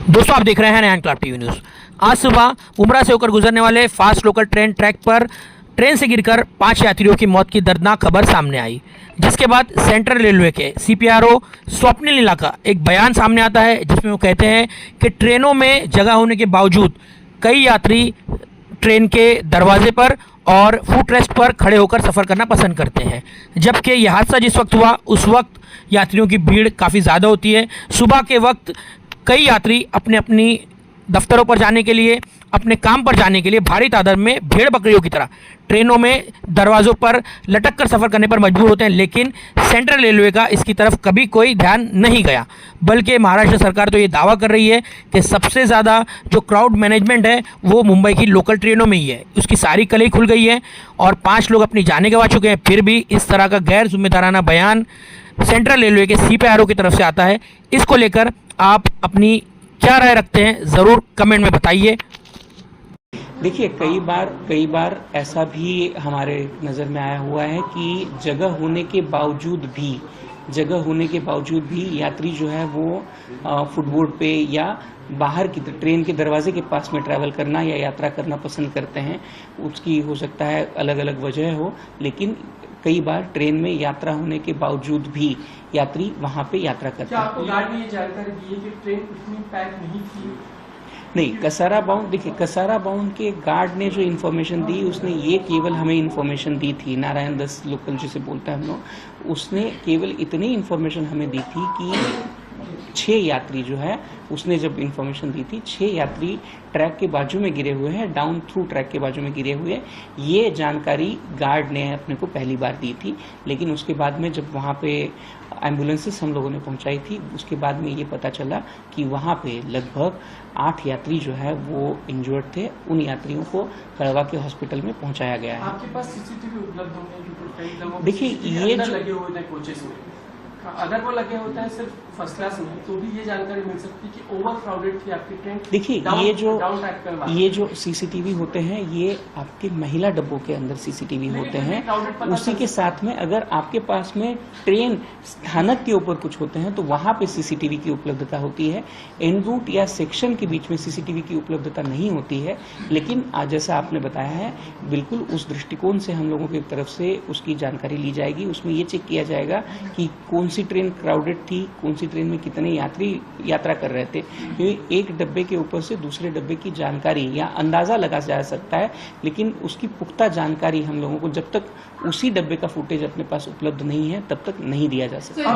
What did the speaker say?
दोस्तों आप देख रहे हैं नया इनकलाब टीवी न्यूज़। आज सुबह उमरा से होकर गुजरने वाले फास्ट लोकल ट्रेन ट्रैक पर ट्रेन से गिरकर 5 यात्रियों की मौत की दर्दनाक खबर सामने आई, जिसके बाद सेंट्रल रेलवे के सीपीआरओ स्वप्निल नीला का एक बयान सामने आता है, जिसमें वो कहते हैं कि ट्रेनों में जगह होने के बावजूद कई यात्री ट्रेन के दरवाजे पर और फुट रेस्ट पर खड़े होकर सफ़र करना पसंद करते हैं। जबकि यह हादसा जिस वक्त हुआ उस वक्त यात्रियों की भीड़ काफ़ी ज़्यादा होती है। सुबह के वक्त कई यात्री अपनी दफ्तरों पर जाने के लिए, अपने काम पर जाने के लिए भारी तादाद में भेड़ बकरियों की तरह ट्रेनों में दरवाज़ों पर लटक कर सफ़र करने पर मजबूर होते हैं, लेकिन सेंट्रल रेलवे का इसकी तरफ कभी कोई ध्यान नहीं गया। बल्कि महाराष्ट्र सरकार तो ये दावा कर रही है कि सबसे ज़्यादा जो क्राउड मैनेजमेंट है वो मुंबई की लोकल ट्रेनों में ही है। उसकी सारी कलई खुल गई है और 5 लोग अपनी जानें गंवा चुके हैं। फिर भी इस तरह का गैर जिम्मेदाराना बयान सेंट्रल रेलवे के सीपीआरओ की तरफ से आता है। इसको लेकर आप अपनी क्या राय रखते हैं, ज़रूर कमेंट में बताइए। देखिए, कई बार ऐसा भी हमारे नज़र में आया हुआ है कि जगह होने के बावजूद भी यात्री जो है वो फुटबोर्ड पे या बाहर की ट्रेन के दरवाजे के पास में ट्रैवल करना या यात्रा करना पसंद करते हैं। उसकी हो सकता है अलग अलग वजह हो, लेकिन कई बार ट्रेन में यात्रा होने के बावजूद भी यात्री वहां पे यात्रा करते हैं। क्या आपको गार्ड ने ये जानकारी दी है कि ट्रेन इतनी पैक नहीं थी? नहीं, कसारा बाउंड के गार्ड ने जो इन्फॉर्मेशन दी उसने ये केवल हमें इन्फॉर्मेशन दी थी, नारायण दस लोकल जिसे बोलते हैं हम लोग, उसने केवल इतनी इन्फॉर्मेशन हमें दी थी कि 6 यात्री जो है, उसने जब इन्फॉर्मेशन दी थी 6 यात्री ट्रैक के बाजू में गिरे हुए हैं, डाउन थ्रू ट्रैक के बाजू में गिरे हुए हैं। ये जानकारी गार्ड ने अपने को पहली बार दी थी, लेकिन उसके बाद में जब वहाँ पे एम्बुलेंसेस हम लोगों ने पहुंचाई थी, उसके बाद में ये पता चला कि वहाँ पे लगभग 8 यात्री जो है वो इंजर्ड थे। उन यात्रियों को कड़वा के हॉस्पिटल में पहुंचाया गया है। आपके पास सीसीटीवी उपलब्ध होंगे? देखिए, ये जो लगे हुए थे कोचेस में, अगर वो लगे होता है सिर्फ फर्स्ट क्लास में, तो भी ये जानकारी मिल सकती है कि ओवर क्राउडेड थी आपकी ट्रेन। देखिए, ये जो सीसीटीवी होते हैं ये आपके महिला डब्बों के अंदर सीसीटीवी होते हैं। उसी के साथ में अगर आपके पास में ट्रेन स्थानक के ऊपर कुछ होते हैं तो वहां पे सीसीटीवी की उपलब्धता होती है। एन रूट या सेक्शन के बीच में सीसीटीवी की उपलब्धता नहीं होती है। लेकिन आज जैसा आपने बताया है, बिल्कुल उस दृष्टिकोण से हम लोगों की तरफ से उसकी जानकारी ली जाएगी। उसमें ये चेक किया जाएगा कि कौन सी ट्रेन क्राउडेड थी, कौन सी ट्रेन में कितने यात्री यात्रा कर रहे थे। क्योंकि एक डब्बे के ऊपर से दूसरे डब्बे की जानकारी या अंदाजा लगा जा सकता है, लेकिन उसकी पुख्ता जानकारी हम लोगों को जब तक उसी डब्बे का फुटेज अपने पास उपलब्ध नहीं है तब तक नहीं दिया जा सकता।